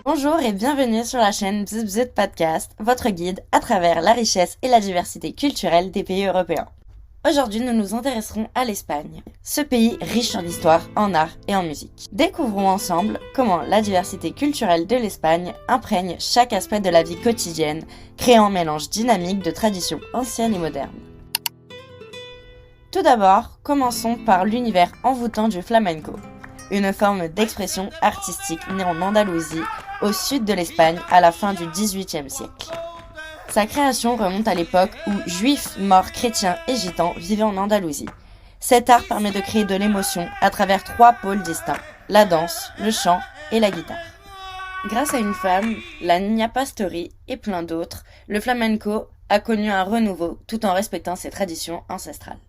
Bonjour et bienvenue sur la chaîne Bzz Bzz Podcast, votre guide à travers la richesse et la diversité culturelle des pays européens. Aujourd'hui, nous nous intéresserons à l'Espagne, ce pays riche en histoire, en art et en musique. Découvrons ensemble comment la diversité culturelle de l'Espagne imprègne chaque aspect de la vie quotidienne, créant un mélange dynamique de traditions anciennes et modernes. Tout d'abord, commençons par l'univers envoûtant du flamenco, une forme d'expression artistique née en Andalousie, au sud de l'Espagne, à la fin du XVIIIe siècle. Sa création remonte à l'époque où juifs, morts, chrétiens et gitans vivaient en Andalousie. Cet art permet de créer de l'émotion à travers trois pôles distincts, la danse, le chant et la guitare. Grâce à une femme, la Niña Pastori et plein d'autres, le flamenco a connu un renouveau tout en respectant ses traditions ancestrales.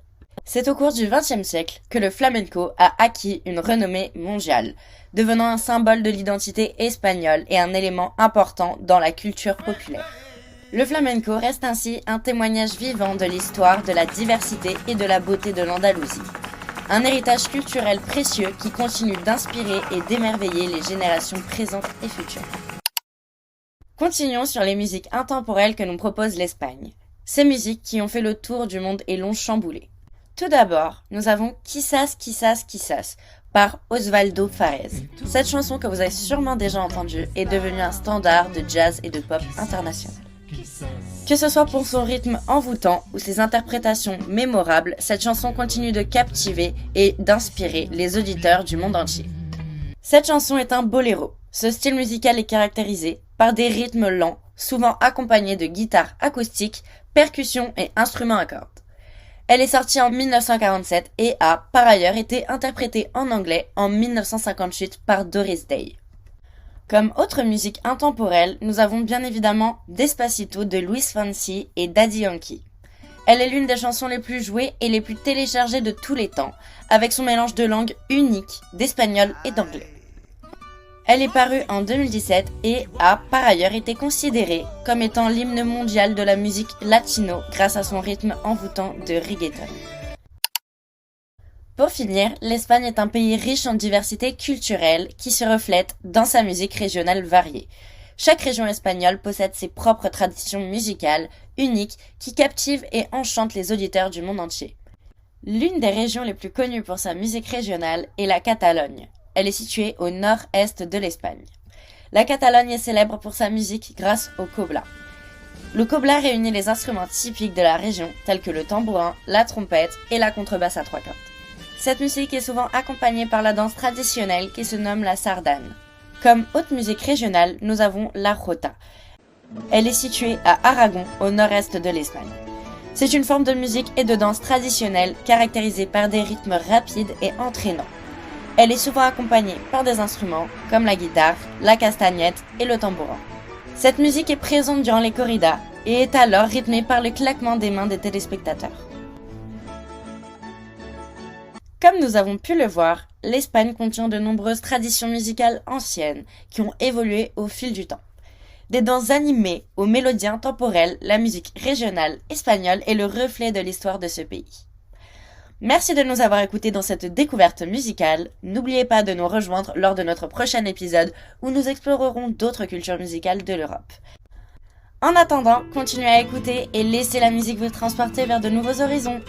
C'est au cours du XXe siècle que le flamenco a acquis une renommée mondiale, devenant un symbole de l'identité espagnole et un élément important dans la culture populaire. Le flamenco reste ainsi un témoignage vivant de l'histoire, de la diversité et de la beauté de l'Andalousie. Un héritage culturel précieux qui continue d'inspirer et d'émerveiller les générations présentes et futures. Continuons sur les musiques intemporelles que nous propose l'Espagne. Ces musiques qui ont fait le tour du monde et l'ont chamboulé. Tout d'abord, nous avons Quizás, Quizás, Quizás par Osvaldo Farrés. Cette chanson que vous avez sûrement déjà entendue est devenue un standard de jazz et de pop international. Que ce soit pour son rythme envoûtant ou ses interprétations mémorables, cette chanson continue de captiver et d'inspirer les auditeurs du monde entier. Cette chanson est un boléro. Ce style musical est caractérisé par des rythmes lents, souvent accompagnés de guitares acoustiques, percussions et instruments à cordes. Elle est sortie en 1947 et a, par ailleurs, été interprétée en anglais en 1958 par Doris Day. Comme autre musique intemporelle, nous avons bien évidemment Despacito de Luis Fonsi et Daddy Yankee. Elle est l'une des chansons les plus jouées et les plus téléchargées de tous les temps, avec son mélange de langues unique, d'espagnol et d'anglais. Elle est parue en 2017 et a par ailleurs été considérée comme étant l'hymne mondial de la musique latino grâce à son rythme envoûtant de reggaeton. Pour finir, l'Espagne est un pays riche en diversité culturelle qui se reflète dans sa musique régionale variée. Chaque région espagnole possède ses propres traditions musicales uniques qui captivent et enchantent les auditeurs du monde entier. L'une des régions les plus connues pour sa musique régionale est la Catalogne. Elle est située au nord-est de l'Espagne. La Catalogne est célèbre pour sa musique grâce au cobla. Le cobla réunit les instruments typiques de la région, tels que le tambourin, la trompette et la contrebasse à trois cordes. Cette musique est souvent accompagnée par la danse traditionnelle qui se nomme la sardane. Comme haute musique régionale, nous avons la jota. Elle est située à Aragon, au nord-est de l'Espagne. C'est une forme de musique et de danse traditionnelle caractérisée par des rythmes rapides et entraînants. Elle est souvent accompagnée par des instruments comme la guitare, la castagnette et le tambourin. Cette musique est présente durant les corridas et est alors rythmée par le claquement des mains des téléspectateurs. Comme nous avons pu le voir, l'Espagne contient de nombreuses traditions musicales anciennes qui ont évolué au fil du temps. Des danses animées aux mélodies intemporelles, la musique régionale espagnole est le reflet de l'histoire de ce pays. Merci de nous avoir écoutés dans cette découverte musicale. N'oubliez pas de nous rejoindre lors de notre prochain épisode où nous explorerons d'autres cultures musicales de l'Europe. En attendant, continuez à écouter et laissez la musique vous transporter vers de nouveaux horizons.